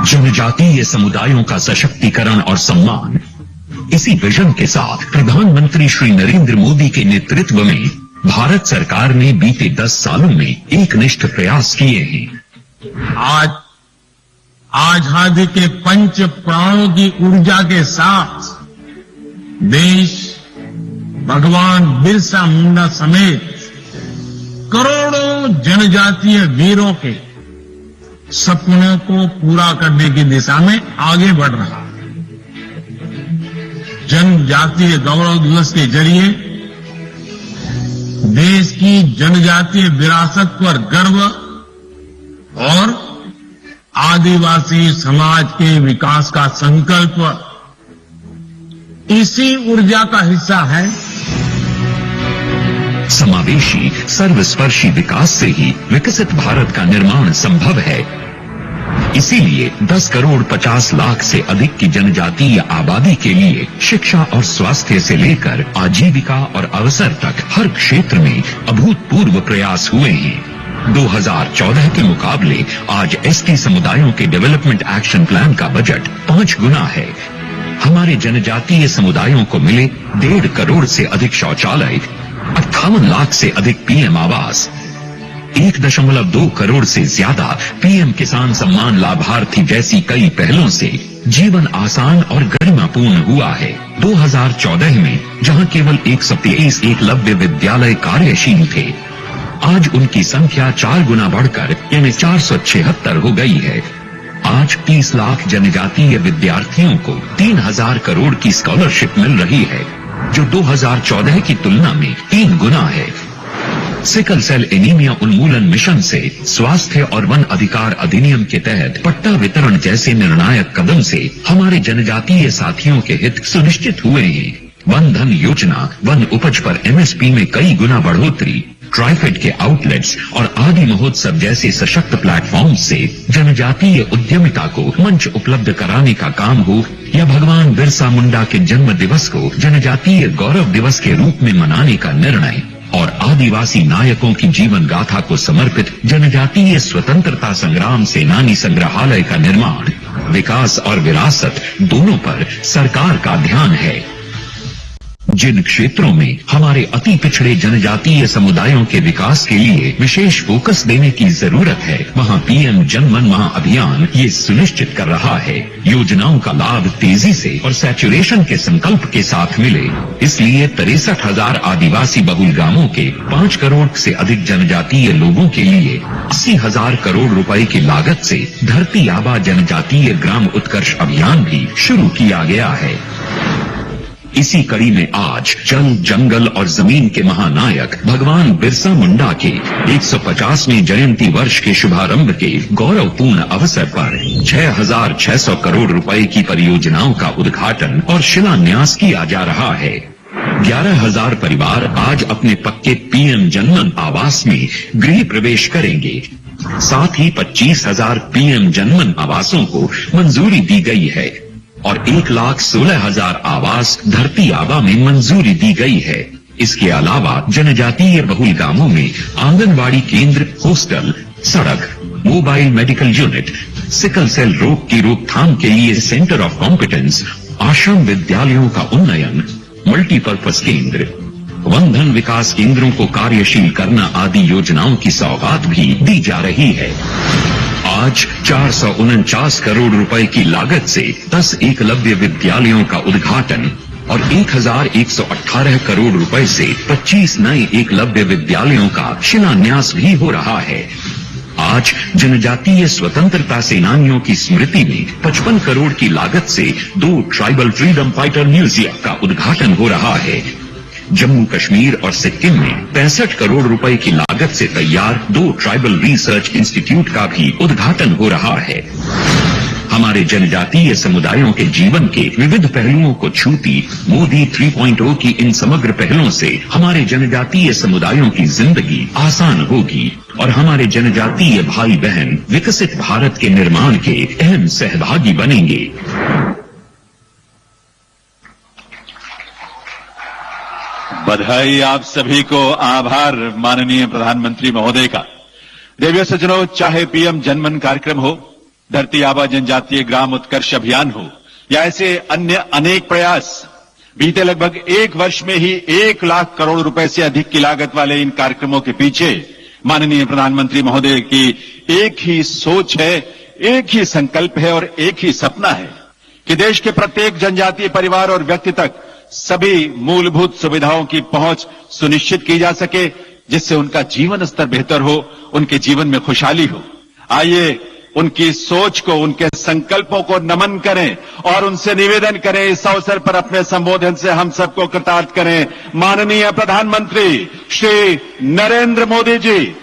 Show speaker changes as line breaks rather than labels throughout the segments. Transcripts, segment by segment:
जनजातीय समुदायों का सशक्तिकरण और सम्मान, इसी विजन के साथ प्रधानमंत्री श्री नरेंद्र मोदी के नेतृत्व में भारत सरकार ने बीते 10 सालों में एकनिष्ठ प्रयास किए हैं।
आज आजादी के पंच प्राणों की ऊर्जा के साथ देश भगवान बिरसा मुंडा समेत करोड़ों जनजातीय वीरों के सपनों को पूरा करने की दिशा में आगे बढ़ रहा है। जनजातीय गौरव दिवस के जरिए देश की जनजातीय विरासत पर गर्व और आदिवासी समाज के विकास का संकल्प इसी ऊर्जा का हिस्सा है।
समावेशी सर्वस्पर्शी विकास से ही विकसित भारत का निर्माण संभव है। इसीलिए 10 करोड़ 50 लाख से अधिक की जनजातीय आबादी के लिए शिक्षा और स्वास्थ्य से लेकर आजीविका और अवसर तक हर क्षेत्र में अभूतपूर्व प्रयास हुए हैं। 2014 के मुकाबले आज एसटी समुदायों के डेवलपमेंट एक्शन प्लान का बजट 5 गुना है। हमारे जनजातीय समुदायों को मिले 1.5 करोड़ से अधिक शौचालय, 58 लाख से अधिक पीएम आवास, 1.2 करोड़ से ज्यादा पीएम किसान सम्मान लाभार्थी जैसी कई पहलों से जीवन आसान और गरिमापूर्ण हुआ है। 2014 में जहां केवल 123 एकलव्य विद्यालय कार्यशील थे, आज उनकी संख्या 4 गुना बढ़कर यानी 476 हो गई है। आज 30 लाख जनजातीय विद्यार्थियों को 3,000 करोड़ की स्कॉलरशिप मिल रही है, जो 2014 की तुलना में 3 गुना है। सिकल सेल एनीमिया उन्मूलन मिशन से स्वास्थ्य और वन अधिकार अधिनियम के तहत पट्टा वितरण जैसे निर्णायक कदम से हमारे जनजातीय साथियों के हित सुनिश्चित हुए हैं। वन धन योजना, वन उपज पर एमएसपी में कई गुना बढ़ोतरी, ट्राइफेड के आउटलेट्स और आदि महोत्सव जैसे सशक्त प्लेटफॉर्म से जनजातीय उद्यमिता को मंच उपलब्ध कराने का काम हो, या भगवान बिरसा मुंडा के जन्म दिवस को जनजातीय गौरव दिवस के रूप में मनाने का निर्णय, और आदिवासी नायकों की जीवन गाथा को समर्पित जनजातीय स्वतंत्रता संग्राम सेनानी संग्रहालय का निर्माण, विकास और विरासत दोनों पर सरकार का ध्यान है। जिन क्षेत्रों में हमारे अति पिछड़े जनजातीय समुदायों के विकास के लिए विशेष फोकस देने की जरूरत है, वहां पीएम जन मन महाअभियान ये सुनिश्चित कर रहा है योजनाओं का लाभ तेजी से और सैचुरेशन के संकल्प के साथ मिले। इसलिए 63,000 आदिवासी बहुल गांवों के 5 करोड़ से अधिक जनजातीय लोगों के लिए 80,000 करोड़ रुपए की लागत से धरती आबा जनजातीय ग्राम उत्कर्ष अभियान भी शुरू किया गया है। इसी कड़ी में आज जल, जंगल और जमीन के महानायक भगवान बिरसा मुंडा के 150वें जयंती वर्ष के शुभारंभ के गौरवपूर्ण अवसर पर 6,600 करोड़ रुपए की परियोजनाओं का उद्घाटन और शिलान्यास किया जा रहा है। 11,000 परिवार आज अपने पक्के पीएम जनमन आवास में गृह प्रवेश करेंगे। साथ ही 25,000 पीएम जनमन आवासों को मंजूरी दी गई है और 1,16,000 आवास धरती आबा में मंजूरी दी गई है। इसके अलावा जनजातीय बहुल गांवों में आंगनबाड़ी केंद्र, हॉस्टल, सड़क, mobile medical unit, sickle cell रोग की रोकथाम के लिए सेंटर ऑफ कॉम्पिटेंस, आश्रम विद्यालयों का उन्नयन, मल्टीपर्पज केंद्र, वन धन विकास केंद्रों को कार्यशील करना आदि योजनाओं की सौगात भी दी जा रही है। आज 449 करोड़ रुपए की लागत से 10 एकलव्य विद्यालयों का उद्घाटन और 1,118 करोड़ रुपए से 25 नए एकलव्य विद्यालयों का शिलान्यास भी हो रहा है। आज जनजातीय स्वतंत्रता सेनानियों की स्मृति में 55 करोड़ की लागत से 2 ट्राइबल फ्रीडम फाइटर म्यूजियम का उद्घाटन हो रहा है। जम्मू कश्मीर और सिक्किम में 65 करोड़ रुपए की लागत से तैयार 2 ट्राइबल रिसर्च इंस्टीट्यूट का भी उद्घाटन हो रहा है। हमारे जनजातीय समुदायों के जीवन के विविध पहलुओं को छूती मोदी 3.0 की इन समग्र पहलों से हमारे जनजातीय समुदायों की जिंदगी आसान होगी और हमारे जनजातीय भाई बहन विकसित भारत के निर्माण के अहम सहभागी बनेंगे।
बधाई आप सभी को, आभार माननीय प्रधानमंत्री महोदय का। देवियों सज्जनों, चाहे पीएम जनमन कार्यक्रम हो, धरती आबा जनजातीय ग्राम उत्कर्ष अभियान हो या ऐसे अन्य अनेक प्रयास, बीते लगभग एक वर्ष में ही 1 लाख करोड़ रुपए से अधिक की लागत वाले इन कार्यक्रमों के पीछे माननीय प्रधानमंत्री महोदय की एक ही सोच है, एक ही संकल्प है और एक ही सपना है कि देश के प्रत्येक जनजातीय परिवार और व्यक्ति तक सभी मूलभूत सुविधाओं की पहुंच सुनिश्चित की जा सके, जिससे उनका जीवन स्तर बेहतर हो, उनके जीवन में खुशहाली हो। आइए उनकी सोच को, उनके संकल्पों को नमन करें और उनसे निवेदन करें, इस अवसर पर अपने संबोधन से हम सबको कृतार्थ करें। माननीय प्रधानमंत्री श्री नरेंद्र मोदी जी,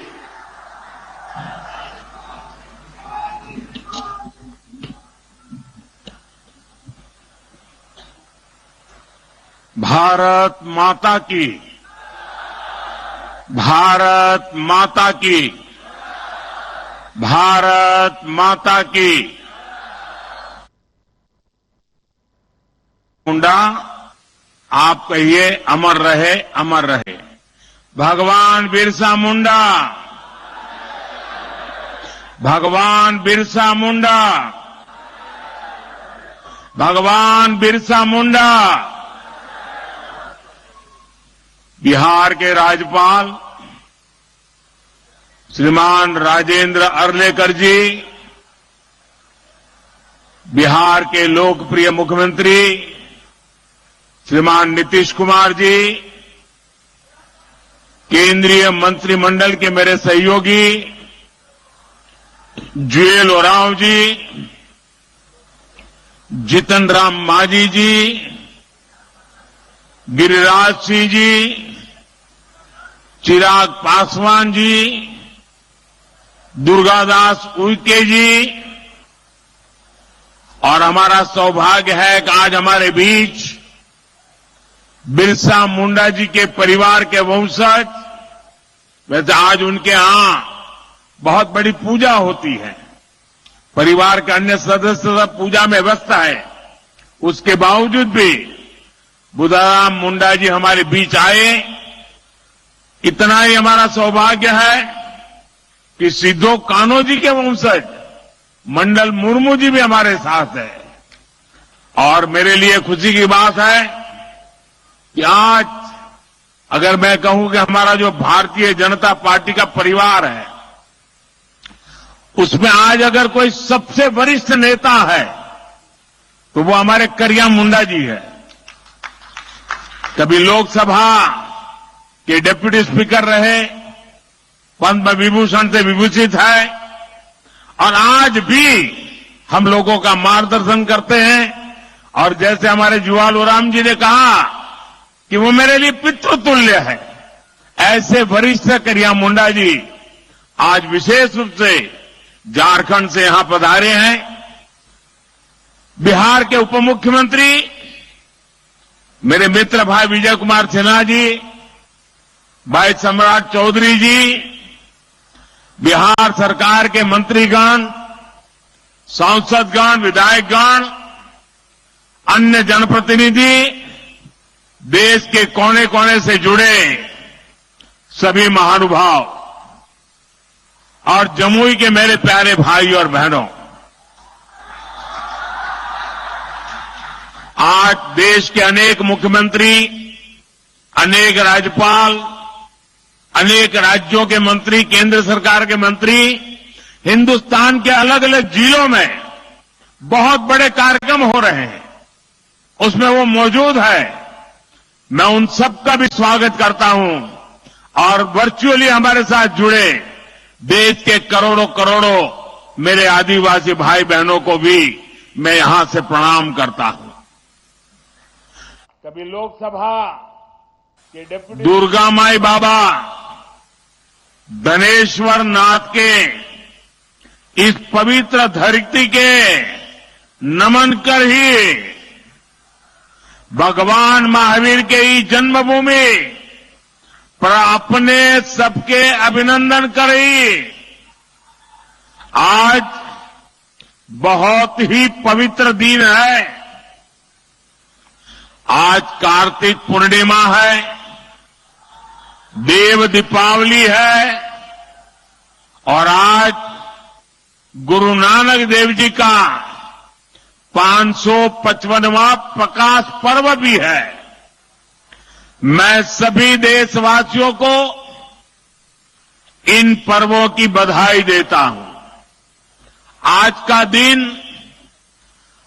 भारत माता की, भारत माता की, भारत माता की। मुंडा, आप कहिए अमर रहे, अमर रहे। भगवान बिरसा मुंडा, भगवान बिरसा मुंडा, भगवान बिरसा मुंडा। बिहार के राज्यपाल श्रीमान राजेंद्र अर्लेकर जी, बिहार के लोकप्रिय मुख्यमंत्री श्रीमान नीतीश कुमार जी, केंद्रीय मंत्रिमंडल के मेरे सहयोगी जुएल ओरांव जी, जितन राम मांझी जी, गिरिराज सिंह जी, चिराग पासवान जी, दुर्गादास उइके जी, और हमारा सौभाग्य है कि आज हमारे बीच बिरसा मुंडा जी के परिवार के वंशज, वैसे आज उनके यहां बहुत बड़ी पूजा होती है, परिवार के अन्य सदस्य सब पूजा में व्यस्त है, उसके बावजूद भी बुधाराम मुंडा जी हमारे बीच आए। इतना ही हमारा सौभाग्य है कि सिद्धो कान्हो जी के वंशज मंडल मुर्मू जी भी हमारे साथ है। और मेरे लिए खुशी की बात है कि आज अगर मैं कहूं कि हमारा जो भारतीय जनता पार्टी का परिवार है, उसमें आज अगर कोई सबसे वरिष्ठ नेता है तो वो हमारे करिया मुंडा जी है। कभी लोकसभा के डिप्टी स्पीकर रहे, पद्म विभूषण से विभूषित है, और आज भी हम लोगों का मार्गदर्शन करते हैं। और जैसे हमारे जुआल ओराम जी ने कहा कि वो मेरे लिए पितृतुल्य है, ऐसे वरिष्ठ करिया मुंडा जी आज विशेष रूप से झारखंड से यहां पधारे हैं। बिहार के उप मुख्यमंत्री मेरे मित्र भाई विजय कुमार सिन्हा जी, भाई सम्राट चौधरी जी, बिहार सरकार के मंत्रीगण, सांसदगण, विधायकगण, अन्य जनप्रतिनिधि, देश के कोने कोने से जुड़े सभी महानुभाव और जमुई के मेरे प्यारे भाई और बहनों, आज देश के अनेक मुख्यमंत्री, अनेक राज्यपाल, अनेक राज्यों के मंत्री, केंद्र सरकार के मंत्री हिंदुस्तान के अलग अलग जिलों में बहुत बड़े कार्यक्रम हो रहे हैं, उसमें वो मौजूद है। मैं उन सबका भी स्वागत करता हूं और वर्चुअली हमारे साथ जुड़े देश के करोड़ों करोड़ों मेरे आदिवासी भाई बहनों को भी मैं यहां से प्रणाम करता हूं। कभी लोकसभा के डिप्टी दुर्गा माई बाबा धनेश्वर नाथ के इस पवित्र धरती के नमन कर ही भगवान महावीर के ही जन्मभूमि पर अपने सबके अभिनंदन करी। आज बहुत ही पवित्र दिन है। आज कार्तिक पूर्णिमा है। देव दीपावली है और आज गुरु नानक देव जी का 555वां प्रकाश पर्व भी है। मैं सभी देशवासियों को इन पर्वों की बधाई देता हूं। आज का दिन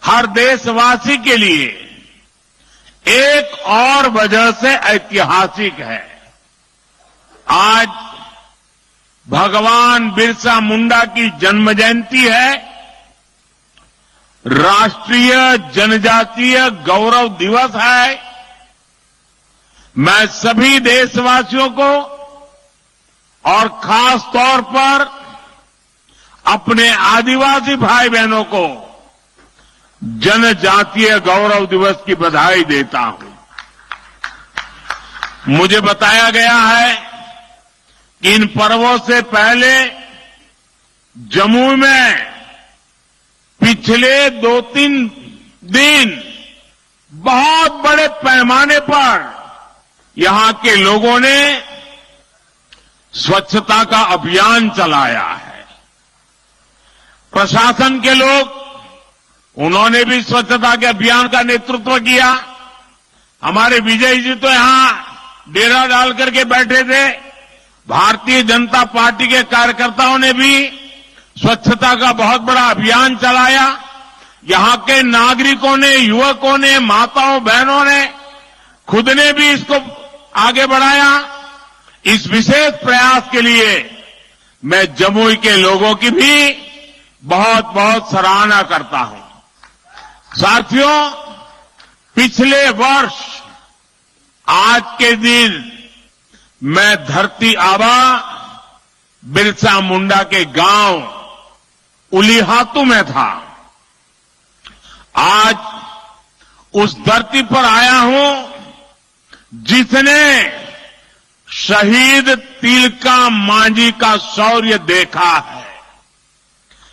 हर देशवासी के लिए एक और वजह से ऐतिहासिक है। आज भगवान बिरसा मुंडा की जन्म जयंती है। राष्ट्रीय जनजातीय गौरव दिवस है। मैं सभी देशवासियों को और खास तौर पर अपने आदिवासी भाई बहनों को जनजातीय गौरव दिवस की बधाई देता हूं। मुझे बताया गया है कि इन पर्वों से पहले जम्मू में पिछले 2-3 दिन बहुत बड़े पैमाने पर यहां के लोगों ने स्वच्छता का अभियान चलाया है। प्रशासन के लोग, उन्होंने भी स्वच्छता के अभियान का नेतृत्व किया। हमारे विजय जी तो यहां डेरा डाल करके बैठे थे। भारतीय जनता पार्टी के कार्यकर्ताओं ने भी स्वच्छता का बहुत बड़ा अभियान चलाया। यहां के नागरिकों ने, युवकों ने, माताओं बहनों ने खुद ने भी इसको आगे बढ़ाया। इस विशेष प्रयास के लिए मैं जमुई के लोगों की भी बहुत बहुत सराहना करता हूं। साथियों, पिछले वर्ष आज के दिन मैं धरती आबा बिरसा मुंडा के गांव उलीहातू में था। आज उस धरती पर आया हूं जिसने शहीद तिलका मांझी का शौर्य देखा है।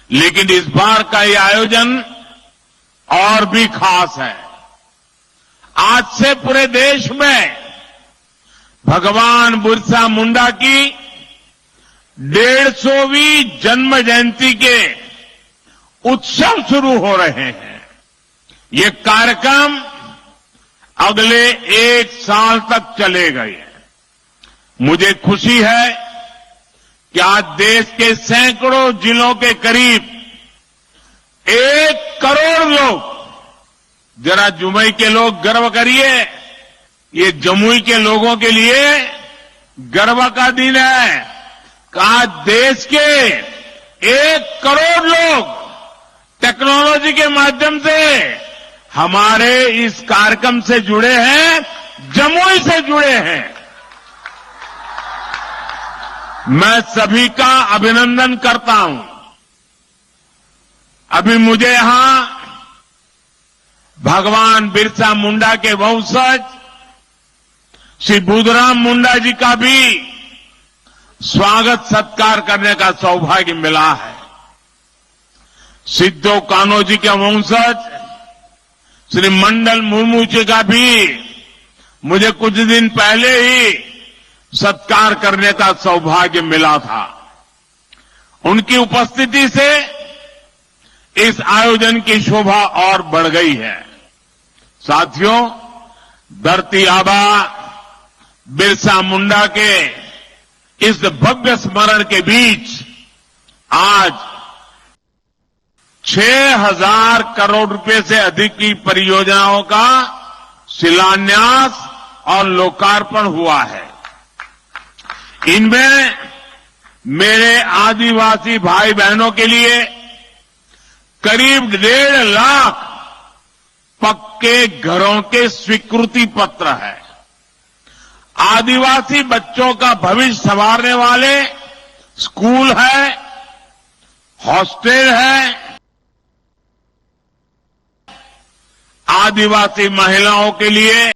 लेकिन इस बार का यह आयोजन और भी खास है। आज से पूरे देश में भगवान बिरसा मुंडा की 150वीं जन्म जयंती के उत्सव शुरू हो रहे हैं। ये कार्यक्रम अगले 1 साल तक चलेगा। मुझे खुशी है कि आज देश के सैकड़ों जिलों के करीब 1 करोड़ लोग, जरा जमुई के लोग गर्व करिए, ये जमुई के लोगों के लिए गर्व का दिन है कि आज देश के 1 करोड़ लोग टेक्नोलॉजी के माध्यम से हमारे इस कार्यक्रम से जुड़े हैं, जमुई से जुड़े हैं। मैं सभी का अभिनंदन करता हूं। अभी मुझे यहां भगवान बिरसा मुंडा के वंशज श्री बुधराम मुंडा जी का भी स्वागत सत्कार करने का सौभाग्य मिला है। सिद्धो कान्हो जी के वंशज श्री मंडल मुर्मू जी का भी मुझे कुछ दिन पहले ही सत्कार करने का सौभाग्य मिला था। उनकी उपस्थिति से इस आयोजन की शोभा और बढ़ गई है। साथियों, धरती आबा बिरसा मुंडा के इस भव्य स्मरण के बीच आज 6,000 करोड़ रुपए से अधिक की परियोजनाओं का शिलान्यास और लोकार्पण हुआ है। इनमें मेरे आदिवासी भाई बहनों के लिए करीब 1.5 लाख पक्के घरों के स्वीकृति पत्र है। आदिवासी बच्चों का भविष्य संवारने वाले स्कूल है, हॉस्टल है, आदिवासी महिलाओं के लिए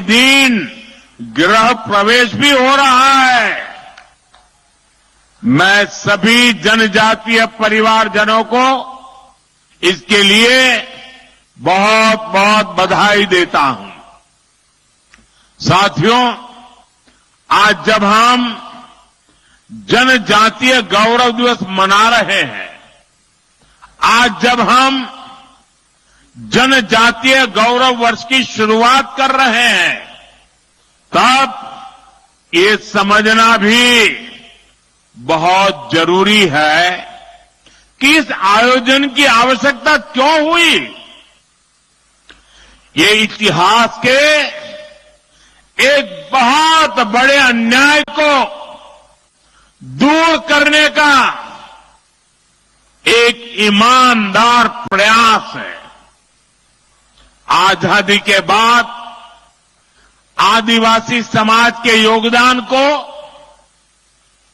दिन गृह प्रवेश भी हो रहा है। मैं सभी जनजातीय परिवारजनों को इसके लिए बहुत बहुत बधाई देता हूं। साथियों, आज जब हम जनजातीय गौरव दिवस मना रहे हैं, आज जब हम जनजातीय गौरव वर्ष की शुरुआत कर रहे हैं, तब ये समझना भी बहुत जरूरी है कि इस आयोजन की आवश्यकता क्यों हुई। ये इतिहास के एक बहुत बड़े अन्याय को दूर करने का एक ईमानदार प्रयास है। आजादी के बाद आदिवासी समाज के योगदान को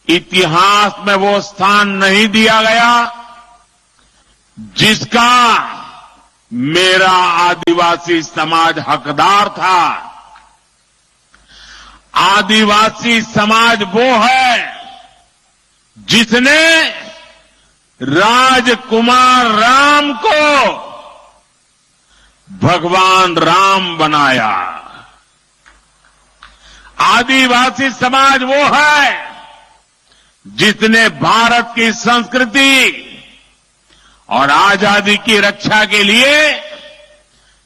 इतिहास में वो स्थान नहीं दिया गया जिसका मेरा आदिवासी समाज हकदार था। आदिवासी समाज वो है जिसने राजकुमार राम को भगवान राम बनाया। आदिवासी समाज वो है जिसने भारत की संस्कृति और आजादी की रक्षा के लिए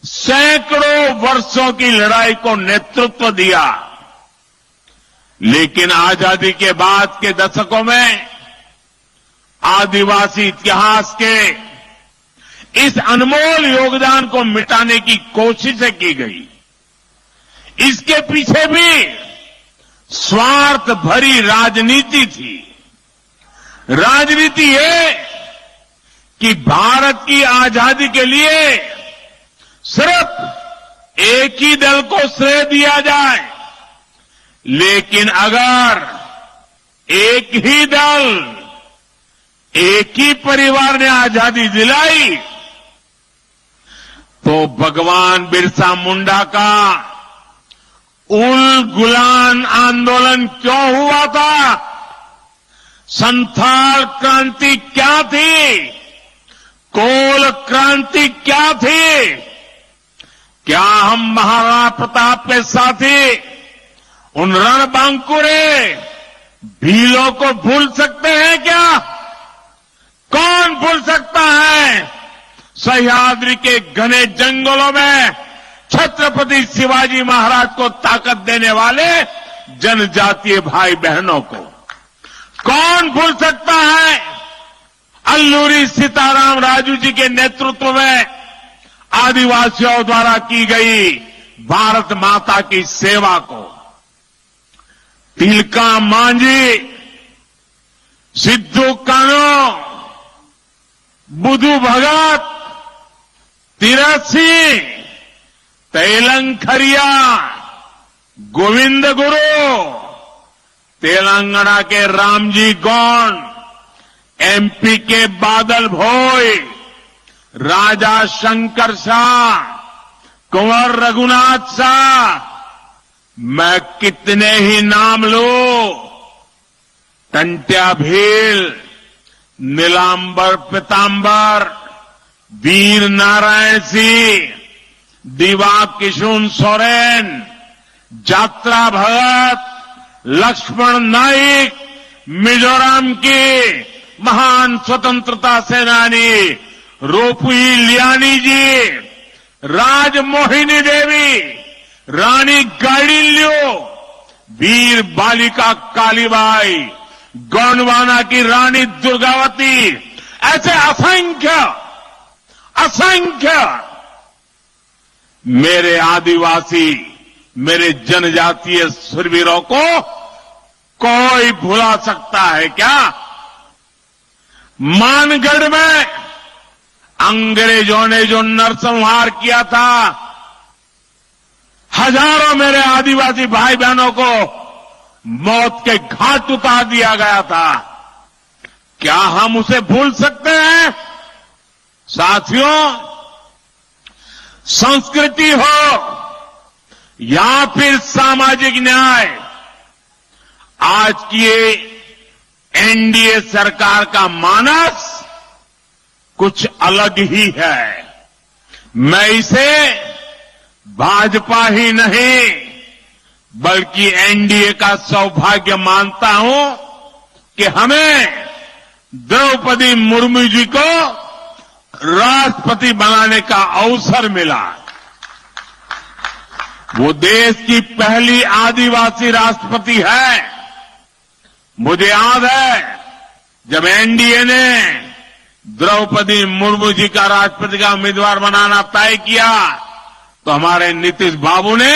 सैकड़ों वर्षों की लड़ाई को नेतृत्व दिया। लेकिन आजादी के बाद के दशकों में आदिवासी इतिहास के इस अनमोल योगदान को मिटाने की कोशिशें की गई। इसके पीछे भी स्वार्थ भरी राजनीति थी। राजनीति ये कि भारत की आजादी के लिए सिर्फ एक ही दल को श्रेय दिया जाए, लेकिन अगर एक ही दल, एक ही परिवार ने आजादी दिलाई तो भगवान बिरसा मुंडा का उल गुलान आंदोलन क्यों हुआ था? संथाल क्रांति क्या थी? कोल क्रांति क्या थी? क्या हम महाराणा प्रताप के साथी उन रणबांकुरे भीलों को भूल सकते हैं क्या? कौन भूल सकता है सह्याद्री के घने जंगलों में छत्रपति शिवाजी महाराज को ताकत देने वाले जनजातीय भाई बहनों को? कौन भूल सकता है अल्लूरी सीताराम राजू जी के नेतृत्व में आदिवासियों द्वारा की गई भारत माता की सेवा को? तिलका मांझी, सिद्धू कानो, बुधु भगत, तीरथ सिंह, तेलंखरिया, गोविंद गुरु, तेलंगाना के रामजी गौंड, एमपी के बादल भोई, राजा शंकर शाह, कुंवर रघुनाथ शाह, मैं कितने ही नाम लूं। टंट्या भील, नीलांबर पीतांबर, वीर नारायण सिंह, दिवा किशुन सोरेन, जात्रा भगत, लक्ष्मण नाइक, मिजोरम की महान स्वतंत्रता सेनानी रोपुई लियानी जी, राजमोहिनी देवी, रानी गाइडिन्ल्यू, वीर बालिका कालीबाई, गोंडवाना की रानी दुर्गावती, ऐसे असंख्य असंख्य मेरे आदिवासी, मेरे जनजातीय शूरवीरों को कोई भुला सकता है क्या? मानगढ़ में अंग्रेजों ने जो नरसंहार किया था, हजारों मेरे आदिवासी भाई बहनों को मौत के घाट उतार दिया गया था, क्या हम उसे भूल सकते हैं? साथियों, संस्कृति हो या फिर सामाजिक न्याय, आज की ये एनडीए सरकार का मानस कुछ अलग ही है। मैं इसे भाजपा ही नहीं बल्कि एनडीए का सौभाग्य मानता हूं कि हमें द्रौपदी मुर्मू जी को राष्ट्रपति बनाने का अवसर मिला। वो देश की पहली आदिवासी राष्ट्रपति है। मुझे याद है जब एनडीए ने द्रौपदी मुर्मू जी का राष्ट्रपति का उम्मीदवार बनाना तय किया तो हमारे नीतीश बाबू ने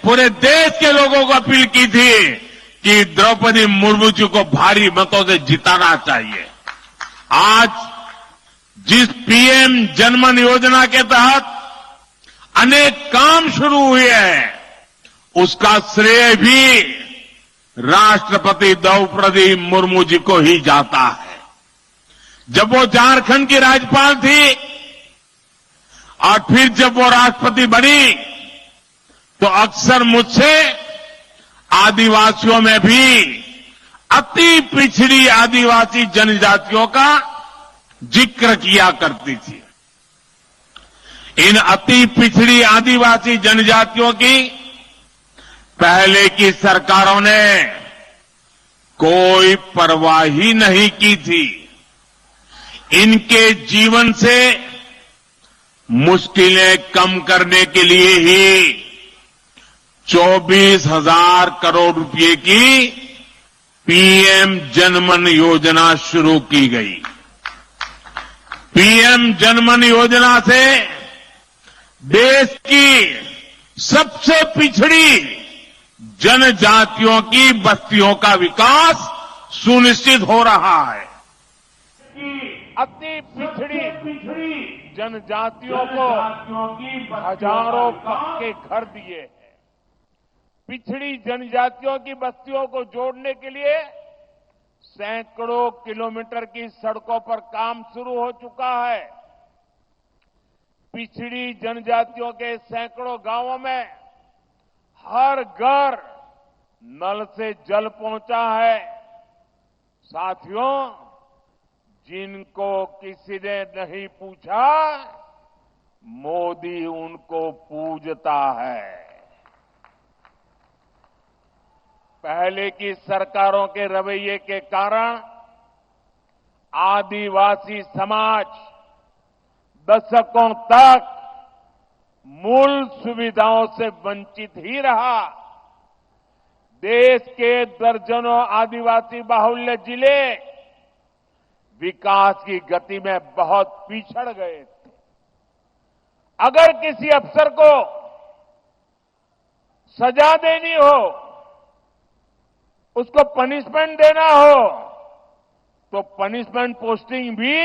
पूरे देश के लोगों को अपील की थी कि द्रौपदी मुर्मू जी को भारी मतों से जिताना चाहिए। आज जिस पीएम जनमन योजना के तहत अनेक काम शुरू हुए हैं उसका श्रेय भी राष्ट्रपति द्रौपदी मुर्मू जी को ही जाता है। जब वो झारखंड की राज्यपाल थी और फिर जब वो राष्ट्रपति बनी तो अक्सर मुझसे आदिवासियों में भी अति पिछड़ी आदिवासी जनजातियों का जिक्र किया करती थी। इन अति पिछड़ी आदिवासी जनजातियों की पहले की सरकारों ने कोई परवाह ही नहीं की थी। इनके जीवन से मुश्किलें कम करने के लिए ही 24,000 करोड़ रुपए की पीएम जनमन योजना शुरू की गई। पीएम जनमन योजना से देश की सबसे पिछड़ी जनजातियों की बस्तियों का विकास सुनिश्चित हो रहा है। अति पिछड़ी जनजातियों को हजारों पक्के घर दिए हैं। पिछड़ी जनजातियों की बस्तियों को जोड़ने के लिए सैकड़ों किलोमीटर की सड़कों पर काम शुरू हो चुका है। पिछड़ी जनजातियों के सैकड़ों गांवों में हर घर नल से जल पहुंचा है। साथियों, जिनको किसी ने नहीं पूछा मोदी उनको पूजता है। पहले की सरकारों के रवैये के कारण आदिवासी समाज दशकों तक मूल सुविधाओं से वंचित ही रहा। देश के दर्जनों आदिवासी बाहुल्य जिले विकास की गति में बहुत पिछड़ गए थे। अगर किसी अफसर को सजा देनी हो, उसको पनिशमेंट देना हो, तो पनिशमेंट पोस्टिंग भी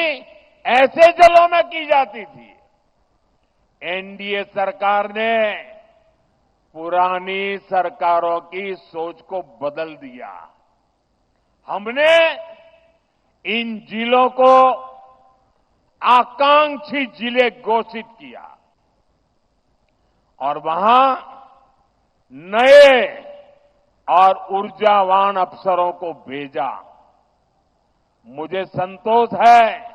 ऐसे जिलों में की जाती थी। एनडीए सरकार ने पुरानी सरकारों की सोच को बदल दिया। हमने इन जिलों को आकांक्षी जिले घोषित किया और वहां नए और ऊर्जावान अफसरों को भेजा। मुझे संतोष है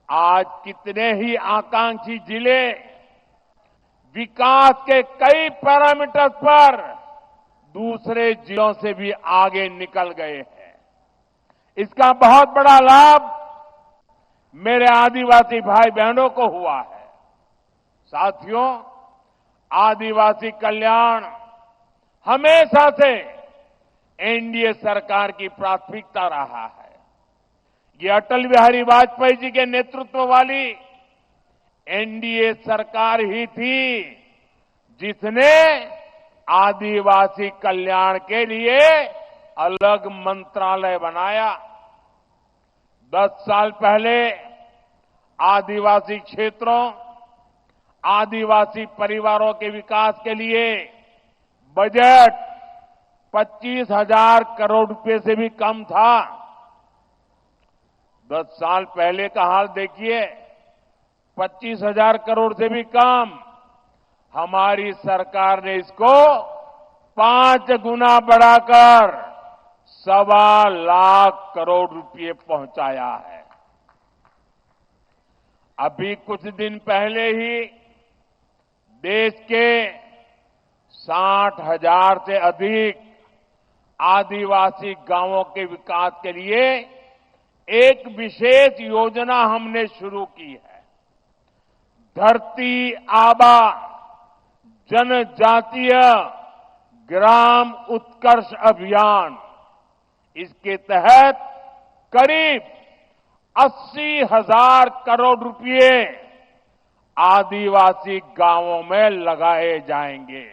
आज कितने ही आकांक्षी जिले विकास के कई पैरामीटर्स पर दूसरे जिलों से भी आगे निकल गए हैं। इसका बहुत बड़ा लाभ मेरे आदिवासी भाई बहनों को हुआ है। साथियों, आदिवासी कल्याण हमेशा से एनडीए सरकार की प्राथमिकता रहा है। ये अटल बिहारी वाजपेयी जी के नेतृत्व वाली एनडीए सरकार ही थी जिसने आदिवासी कल्याण के लिए अलग मंत्रालय बनाया। 10 साल पहले आदिवासी क्षेत्रों, आदिवासी परिवारों के विकास के लिए बजट 25,000 करोड़ रुपए से भी कम था। 10 साल पहले का हाल देखिए, 25,000 करोड़ से भी कम।
हमारी सरकार ने इसको 5 गुना बढ़ाकर 1.25 करोड़ रुपए पहुंचाया है। अभी कुछ दिन पहले ही देश के 60,000 से अधिक आदिवासी गांवों के विकास के लिए एक विशेष योजना हमने शुरू की है। धरती आबा जनजातीय ग्राम उत्कर्ष अभियान। इसके तहत करीब 80,000 करोड़ रुपए आदिवासी गांवों में लगाए जाएंगे।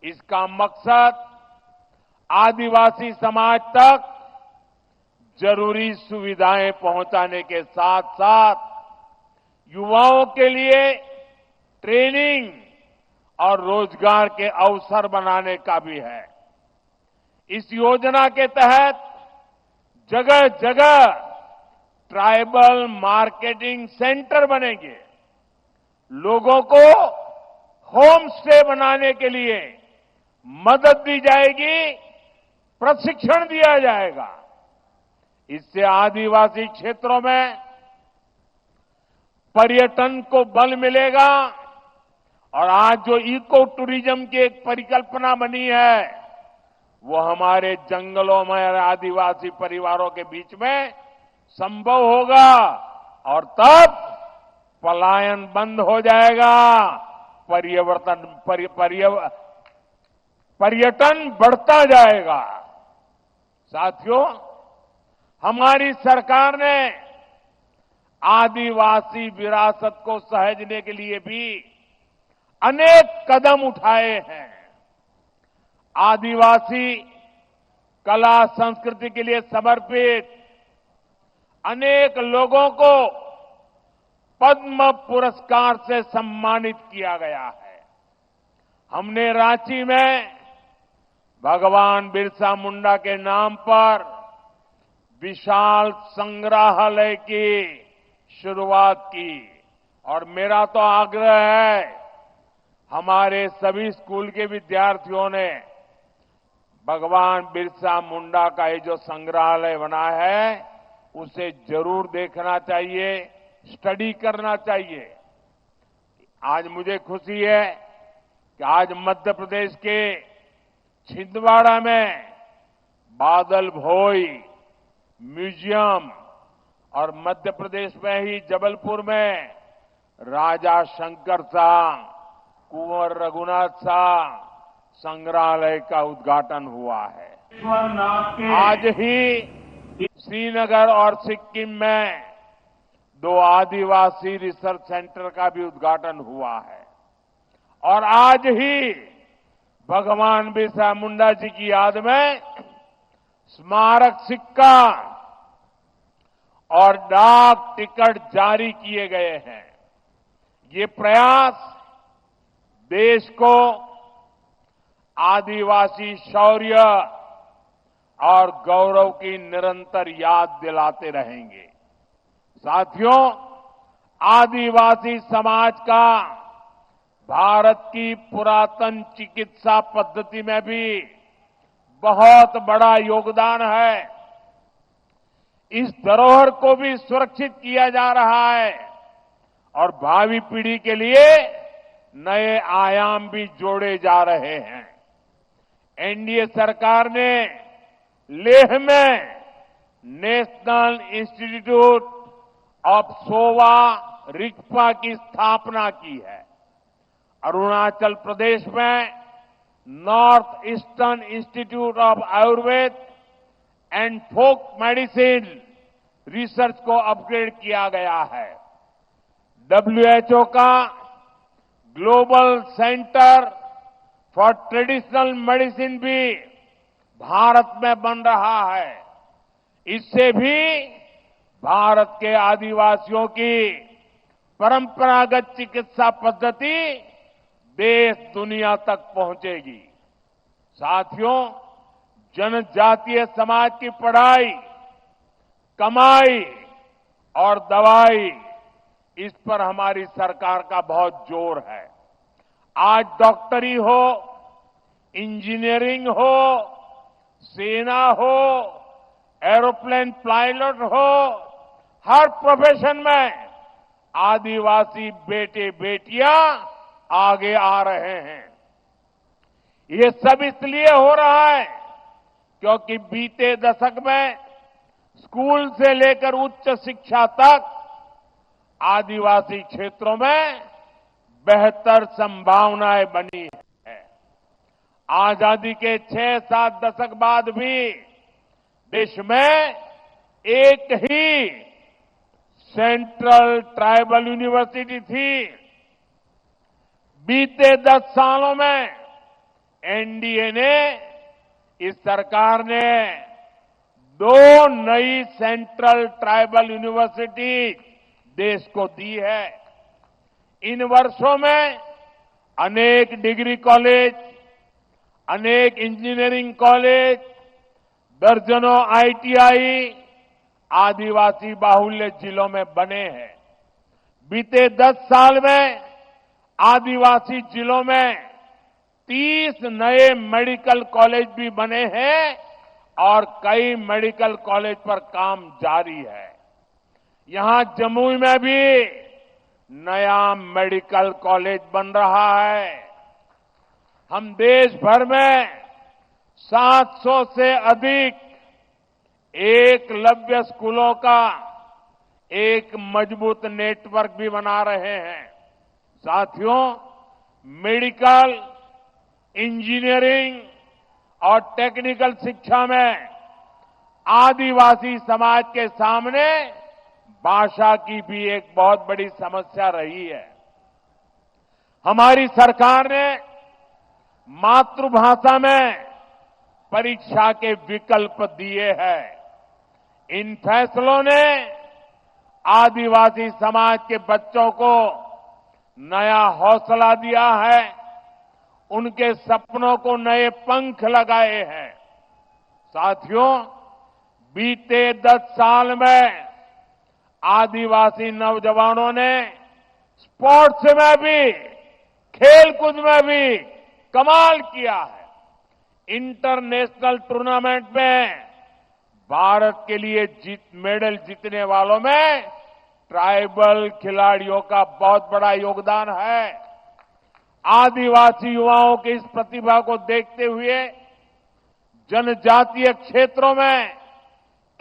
इसका मकसद आदिवासी समाज तक जरूरी सुविधाएं पहुंचाने के साथ साथ युवाओं के लिए ट्रेनिंग और रोजगार के अवसर बनाने का भी है। इस योजना के तहत जगह जगह ट्राइबल मार्केटिंग सेंटर बनेंगे। लोगों को होम स्टे बनाने के लिए मदद दी जाएगी, प्रशिक्षण दिया जाएगा। इससे आदिवासी क्षेत्रों में पर्यटन को बल मिलेगा और आज जो इको टूरिज्म की एक परिकल्पना बनी है वो हमारे जंगलों में और आदिवासी परिवारों के बीच में संभव होगा और तब पलायन बंद हो जाएगा, पर्यटन बढ़ता जाएगा। साथियों, हमारी सरकार ने आदिवासी विरासत को सहेजने के लिए भी अनेक कदम उठाए हैं। आदिवासी कला संस्कृति के लिए समर्पित अनेक लोगों को पद्म पुरस्कार से सम्मानित किया गया है। हमने रांची में भगवान बिरसा मुंडा के नाम पर विशाल संग्रहालय की शुरुआत की और मेरा तो आग्रह है हमारे सभी स्कूल के विद्यार्थियों ने भगवान बिरसा मुंडा का ये जो संग्रहालय बना है उसे जरूर देखना चाहिए, स्टडी करना चाहिए। आज मुझे खुशी है कि आज मध्य प्रदेश के छिंदवाड़ा में बादल भोई म्यूजियम और मध्य प्रदेश में ही जबलपुर में राजा शंकर शाह, कुंवर रघुनाथ शाह संग्रहालय का उद्घाटन हुआ है। आज ही श्रीनगर और सिक्किम में 2 आदिवासी रिसर्च सेंटर का भी उद्घाटन हुआ है और आज ही भगवान बिरसा मुंडा जी की याद में स्मारक सिक्का और डाक टिकट जारी किए गए हैं। ये प्रयास देश को आदिवासी शौर्य और गौरव की निरंतर याद दिलाते रहेंगे। साथियों, आदिवासी समाज का भारत की पुरातन चिकित्सा पद्धति में भी बहुत बड़ा योगदान है। इस धरोहर को भी सुरक्षित किया जा रहा है और भावी पीढ़ी के लिए नए आयाम भी जोड़े जा रहे हैं। एनडीए सरकार ने लेह में national institute of Sowa Rigpa की स्थापना की है। अरुणाचल प्रदेश में north eastern institute of Ayurveda and folk medicine research को अपग्रेड किया गया है। डब्ल्यूएचओ का global centre for traditional medicine भी भारत में बन रहा है। इससे भी भारत के आदिवासियों की परंपरागत चिकित्सा पद्धति देश दुनिया तक पहुंचेगी। साथियों, जनजातीय समाज की पढ़ाई, कमाई और दवाई, इस पर हमारी सरकार का बहुत जोर है। आज डॉक्टरी हो, इंजीनियरिंग हो, सेना हो, एरोप्लेन पायलट हो, हर प्रोफेशन में आदिवासी बेटे बेटियां आगे आ रहे हैं। ये सब इसलिए हो रहा है क्योंकि बीते दशक में स्कूल से लेकर उच्च शिक्षा तक आदिवासी क्षेत्रों में बेहतर संभावनाएं बनी है। आजादी के 6-7 दशक बाद भी देश में एक ही सेंट्रल ट्राइबल यूनिवर्सिटी थी। बीते 10 सालों में एनडीए ने, इस सरकार ने 2 नई सेंट्रल ट्राइबल यूनिवर्सिटी देश को दी है। इन वर्षों में अनेक डिग्री कॉलेज, अनेक इंजीनियरिंग कॉलेज, दर्जनों आईटीआई आदिवासी बाहुल्य जिलों में बने हैं। बीते 10 साल में आदिवासी जिलों में 30 नए मेडिकल कॉलेज भी बने हैं और कई मेडिकल कॉलेज पर काम जारी है। यहां जमुई में भी नया मेडिकल कॉलेज बन रहा है। हम देश भर में 700 से अधिक एकलव्य स्कूलों का एक मजबूत नेटवर्क भी बना रहे हैं। साथियों, मेडिकल, इंजीनियरिंग और टेक्निकल शिक्षा में आदिवासी समाज के सामने भाषा की भी एक बहुत बड़ी समस्या रही है। हमारी सरकार ने मातृभाषा में परीक्षा के विकल्प दिए हैं। इन फैसलों ने आदिवासी समाज के बच्चों को नया हौसला दिया है, उनके सपनों को नए पंख लगाए हैं। साथियों, बीते 10 साल में आदिवासी नौजवानों ने स्पोर्ट्स में भी, खेलकूद में भी कमाल किया है। इंटरनेशनल टूर्नामेंट में भारत के लिए मेडल जीतने वालों में ट्राइबल खिलाड़ियों का बहुत बड़ा योगदान है। आदिवासी युवाओं की इस प्रतिभा को देखते हुए जनजातीय क्षेत्रों में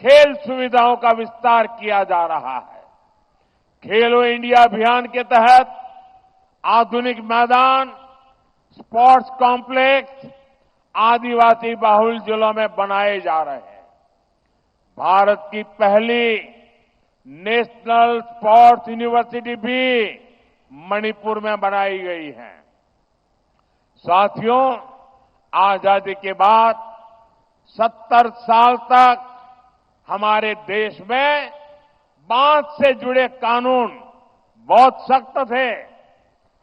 खेल सुविधाओं का विस्तार किया जा रहा है। खेलो इंडिया अभियान के तहत आधुनिक मैदान, स्पोर्ट्स कॉम्प्लेक्स आदिवासी बाहुल जिलों में बनाए जा रहे हैं। भारत की पहली नेशनल स्पोर्ट्स यूनिवर्सिटी भी मणिपुर में बनाई गई है। साथियों, आजादी के बाद 70 साल तक हमारे देश में बांध से जुड़े कानून बहुत सख्त थे।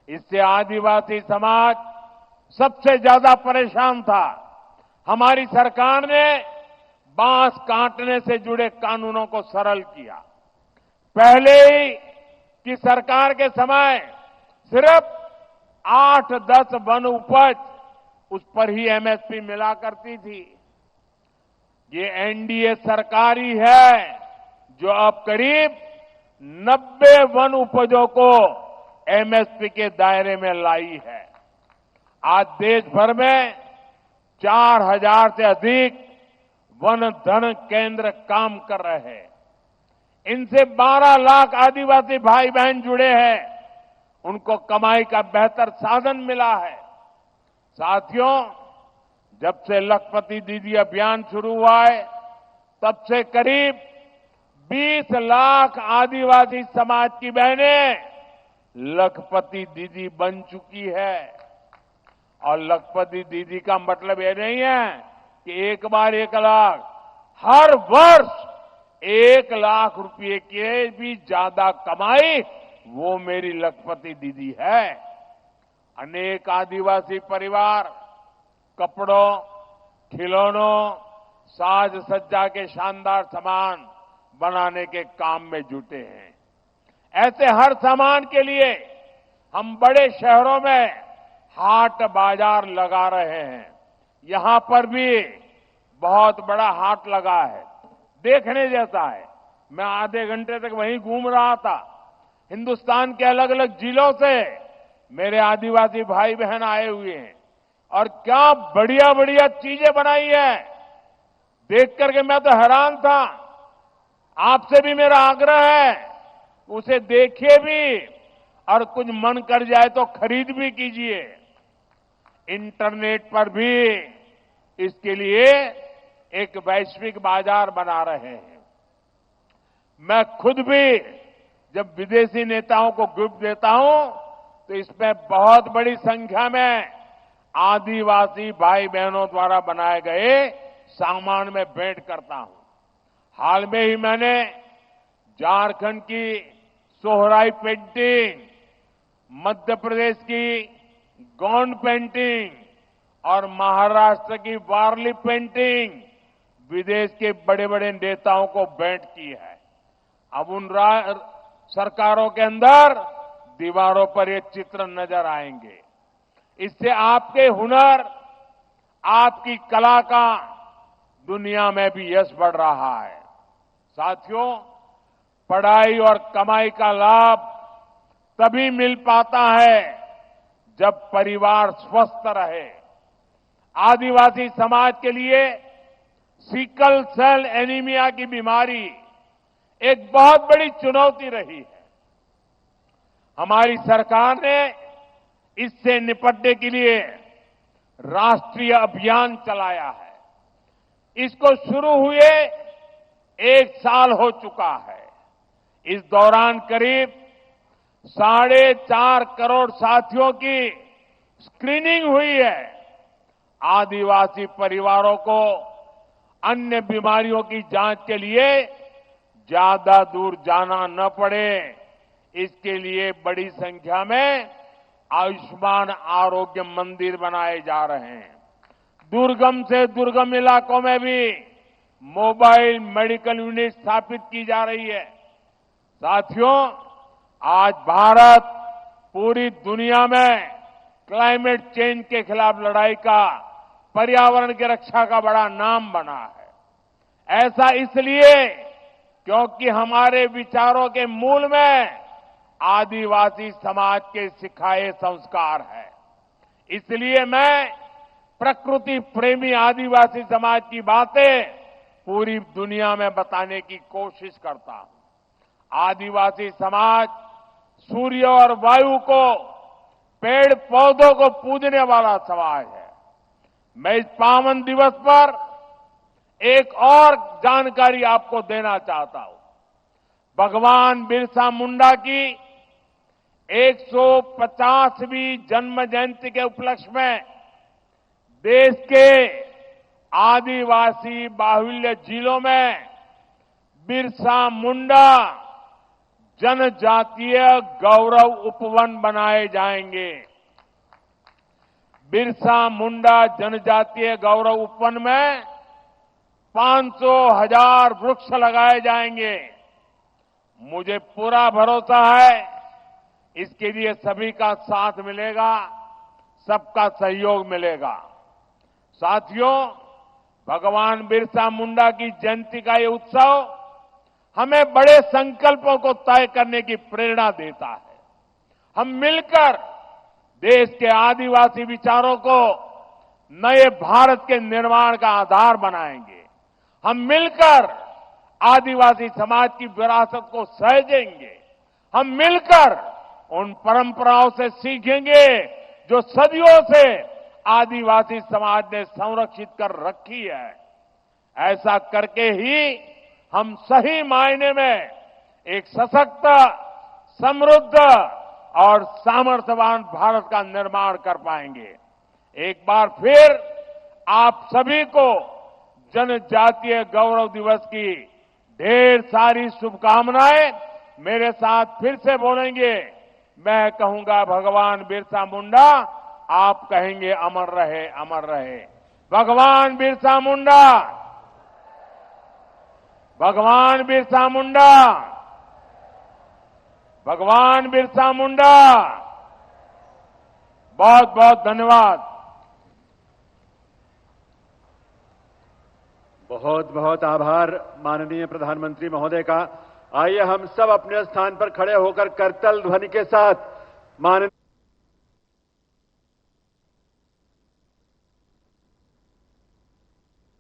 इससे आदिवासी समाज सबसे ज्यादा परेशान था। हमारी सरकार ने बांस काटने से जुड़े कानूनों को सरल किया। पहले ही की सरकार के समय सिर्फ 8-10 वन उपज, उस पर ही एमएसपी मिला करती थी। ये एनडीए सरकार ही है जो अब करीब 90 वन उपजों को एमएसपी के दायरे में लाई है। आज देश भर में 4000 से अधिक वन धन केंद्र काम कर रहे हैं। इनसे 12 लाख आदिवासी भाई बहन जुड़े हैं। उनको कमाई का बेहतर साधन मिला है। साथियों, जब से लखपति दीदी अभियान शुरू हुआ है, तब से करीब 20 लाख आदिवासी समाज की बहनें लखपति दीदी बन चुकी है। और लखपति दीदी का मतलब ये नहीं है कि एक बार 1 लाख, हर वर्ष 1 लाख रुपए के भी ज्यादा कमाई वो मेरी लखपति दीदी है। अनेक आदिवासी परिवार कपड़ों, खिलौनों, साज सज्जा के शानदार सामान बनाने के काम में जुटे हैं। ऐसे हर सामान के लिए हम बड़े शहरों में हाट बाजार लगा रहे हैं। यहां पर भी बहुत बड़ा हाट लगा है, देखने जैसा है। मैं आधे घंटे तक वहीं घूम रहा था। हिंदुस्तान के अलग अलग जिलों से मेरे आदिवासी भाई बहन आए हुए हैं और क्या बढ़िया बढ़िया चीजें बनाई है। देख करके मैं तो हैरान था। आपसे भी मेरा आग्रह है, उसे देखिए भी और कुछ मन कर जाए तो खरीद भी कीजिए। इंटरनेट पर भी इसके लिए एक वैश्विक बाजार बना रहे हैं। मैं खुद भी जब विदेशी नेताओं को गिफ्ट देता हूं तो इसमें बहुत बड़ी संख्या में आदिवासी भाई बहनों द्वारा बनाए गए सामान में भेंट करता हूं। हाल में ही मैंने झारखंड की सोहराई पेंटिंग, मध्य प्रदेश की गोंड पेंटिंग और महाराष्ट्र की वारली पेंटिंग विदेश के बड़े बड़े नेताओं को भेंट की है। अब उन सरकारों के अंदर दीवारों पर ये चित्र नजर आएंगे। इससे आपके हुनर, आपकी कला का दुनिया में भी यश बढ़ रहा है। साथियों, पढ़ाई और कमाई का लाभ तभी मिल पाता है जब परिवार स्वस्थ रहे। आदिवासी समाज के लिए सिकल सेल एनीमिया की बीमारी एक बहुत बड़ी चुनौती रही है। हमारी सरकार ने इससे निपटने के लिए राष्ट्रीय अभियान चलाया है। इसको शुरू हुए 1 साल हो चुका है। इस दौरान करीब 4.5 करोड़ साथियों की स्क्रीनिंग हुई है। आदिवासी परिवारों को अन्य बीमारियों की जांच के लिए ज्यादा दूर जाना न पड़े, इसके लिए बड़ी संख्या में आयुष्मान आरोग्य मंदिर बनाए जा रहे हैं। दुर्गम से दुर्गम इलाकों में भी मोबाइल मेडिकल यूनिट स्थापित की जा रही है। साथियों, आज भारत पूरी दुनिया में क्लाइमेट चेंज के खिलाफ लड़ाई का, पर्यावरण की रक्षा का बड़ा नाम बना है। ऐसा इसलिए क्योंकि हमारे विचारों के मूल में आदिवासी समाज के सिखाए संस्कार है। इसलिए मैं प्रकृति प्रेमी आदिवासी समाज की बातें पूरी दुनिया में बताने की कोशिश करता हूं। आदिवासी समाज सूर्य और वायु को, पेड़ पौधों को पूजने वाला समाज है। मैं इस पावन दिवस पर एक और जानकारी आपको देना चाहता हूं। भगवान बिरसा मुंडा की 150वीं जन्म जयंती के उपलक्ष्य में देश के आदिवासी बाहुल्य जिलों में बिरसा मुंडा जनजातीय गौरव उपवन बनाए जाएंगे। बिरसा मुंडा जनजातीय गौरव उपवन में 500,000 वृक्ष लगाए जाएंगे। मुझे पूरा भरोसा है इसके लिए सभी का साथ मिलेगा, सबका सहयोग मिलेगा। साथियों, भगवान बिरसा मुंडा की जयंती का ये उत्सव हमें बड़े संकल्पों को तय करने की प्रेरणा देता है। हम मिलकर देश के आदिवासी विचारों को नए भारत के निर्माण का आधार बनाएंगे। हम मिलकर आदिवासी समाज की विरासत को सहेजेंगे। हम मिलकर उन परंपराओं से सीखेंगे जो सदियों से आदिवासी समाज ने संरक्षित कर रखी है। ऐसा करके ही हम सही मायने में एक सशक्त, समृद्ध और सामर्थ्यवान भारत का निर्माण कर पाएंगे। एक बार फिर आप सभी को जनजातीय गौरव दिवस की ढेर सारी शुभकामनाएं। मेरे साथ फिर से बोलेंगे। मैं कहूंगा भगवान बिरसा मुंडा, आप कहेंगे अमर रहे, अमर रहे। भगवान बिरसा मुंडा, भगवान बिरसा मुंडा, भगवान बिरसा मुंडा। बहुत बहुत धन्यवाद।
बहुत बहुत आभार माननीय प्रधानमंत्री महोदय का। आइए हम सब अपने स्थान पर खड़े होकर करतल ध्वनि के साथ माननीय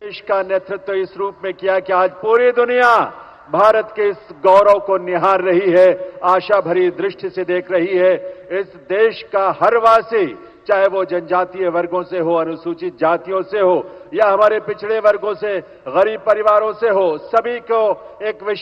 देश का नेतृत्व इस रूप में किया कि आज पूरी दुनिया भारत के इस गौरव को निहार रही है, आशा भरी दृष्टि से देख रही है। इस देश का हर वासी, चाहे वो जनजातीय वर्गों से हो, अनुसूचित जातियों से हो या हमारे पिछड़े वर्गों से, गरीब परिवारों से हो, सभी को एक विश्वास